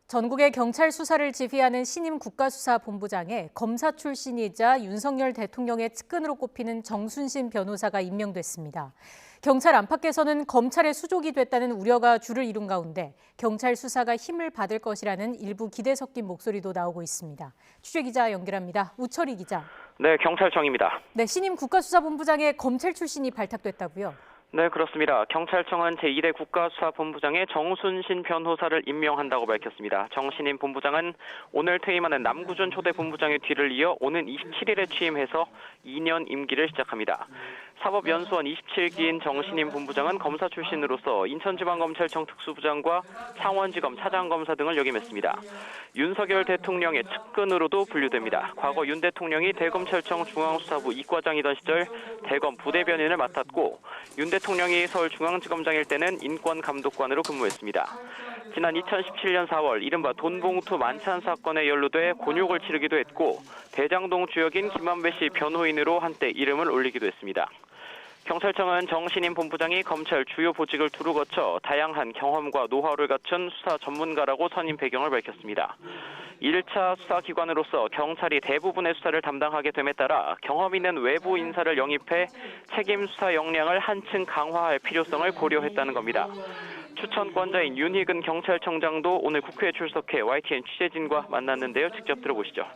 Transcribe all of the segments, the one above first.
전국의 경찰 수사를 지휘하는 신임 국가수사본부장에 검사 출신이자 윤석열 대통령의 측근으로 꼽히는 정순신 변호사가 임명됐습니다. 경찰 안팎에서는 검찰의 수족이 됐다는 우려가 주를 이룬 가운데 경찰 수사가 힘을 받을 것이라는 일부 기대 섞인 목소리도 나오고 있습니다. 취재기자 연결합니다. 우철희 기자. 네, 경찰청입니다. 네, 신임 국가수사본부장에 검찰 출신이 발탁됐다고요? 네, 그렇습니다. 경찰청은 제2대 국가수사본부장에 정순신 변호사를 임명한다고 밝혔습니다. 정 신임 본부장은 오늘 퇴임하는 남구준 초대 본부장의 뒤를 이어 오는 27일에 취임해서 2년 임기를 시작합니다. 사법연수원 27기인 정 신임 본부장은 검사 출신으로서 인천지방검찰청 특수부장과 창원지검 차장검사 등을 역임했습니다. 윤석열 대통령의 측근으로도 분류됩니다. 과거 윤 대통령이 대검찰청 중앙수사부 이과장이던 시절 대검 부대변인을 맡았고 윤 대통령이 서울중앙지검장일 때는 인권감독관으로 근무했습니다. 지난 2017년 4월 이른바 돈봉투 만찬 사건에 연루돼 곤욕을 치르기도 했고 대장동 주역인 김만배 씨 변호인으로 한때 이름을 올리기도 했습니다. 경찰청은 정 신임 본부장이 검찰 주요 보직을 두루 거쳐 다양한 경험과 노하우를 갖춘 수사 전문가라고 선임 배경을 밝혔습니다. 1차 수사기관으로서 경찰이 대부분의 수사를 담당하게 됨에 따라 경험 있는 외부 인사를 영입해 책임 수사 역량을 한층 강화할 필요성을 고려했다는 겁니다. 추천권자인 윤희근 경찰청장도 오늘 국회에 출석해 YTN 취재진과 만났는데요. 직접 들어보시죠.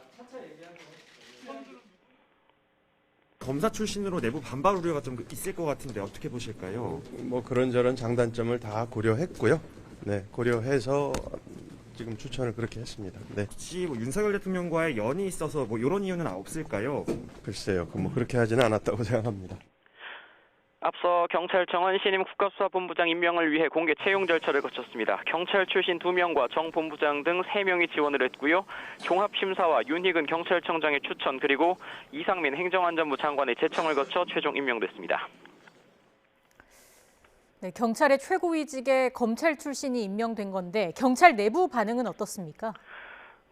검사 출신으로 내부 반발 우려가 좀 있을 것 같은데 어떻게 보실까요? 뭐 그런저런 장단점을 다 고려했고요. 네, 고려해서 지금 추천을 그렇게 했습니다. 네. 혹시 뭐 윤석열 대통령과의 연이 있어서 뭐 이런 이유는 없을까요? 글쎄요, 뭐 그렇게 하지는 않았다고 생각합니다. 앞서 경찰청은 신임 국가수사본부장 임명을 위해 공개 채용 절차를 거쳤습니다. 경찰 출신 2명과 정 본부장 등 3명이 지원을 했고요. 종합심사와 윤희근 경찰청장의 추천 그리고 이상민 행정안전부 장관의 제청을 거쳐 최종 임명됐습니다. 네, 경찰의 최고위직에 검찰 출신이 임명된 건데 경찰 내부 반응은 어떻습니까?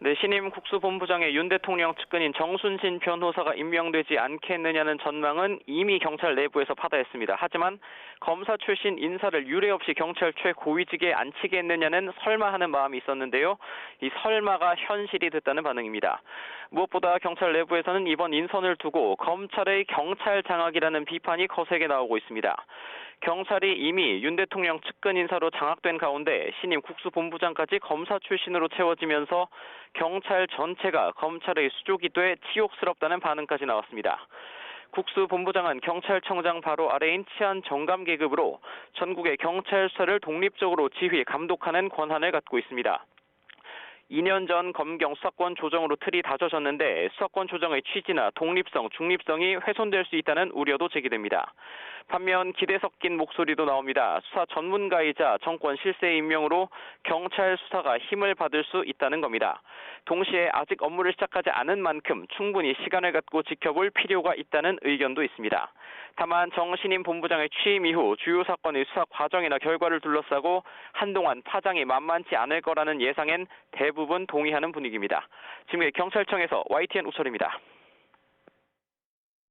네, 신임 국수본부장의 윤 대통령 측근인 정순신 변호사가 임명되지 않겠느냐는 전망은 이미 경찰 내부에서 파다했습니다. 하지만 검사 출신 인사를 유례 없이 경찰 최고위직에 앉히겠느냐는 설마하는 마음이 있었는데요. 이 설마가 현실이 됐다는 반응입니다. 무엇보다 경찰 내부에서는 이번 인선을 두고 검찰의 경찰 장악이라는 비판이 거세게 나오고 있습니다. 경찰이 이미 윤 대통령 측근 인사로 장악된 가운데 신임 국수본부장까지 검사 출신으로 채워지면서 경찰 전체가 검찰의 수족이 돼 치욕스럽다는 반응까지 나왔습니다. 국수본부장은 경찰청장 바로 아래인 치안정감 계급으로 전국의 경찰 수사를 독립적으로 지휘, 감독하는 권한을 갖고 있습니다. 2년 전 검경 수사권 조정으로 틀이 다져졌는데 수사권 조정의 취지나 독립성, 중립성이 훼손될 수 있다는 우려도 제기됩니다. 반면 기대 섞인 목소리도 나옵니다. 수사 전문가이자 정권 실세 임명으로 경찰 수사가 힘을 받을 수 있다는 겁니다. 동시에 아직 업무를 시작하지 않은 만큼 충분히 시간을 갖고 지켜볼 필요가 있다는 의견도 있습니다. 다만 정 신임 본부장의 취임 이후 주요 사건의 수사 과정이나 결과를 둘러싸고 한동안 파장이 만만치 않을 거라는 예상엔 대부분 동의하는 분위기입니다. 지금까지 경찰청에서 YTN 우철입니다.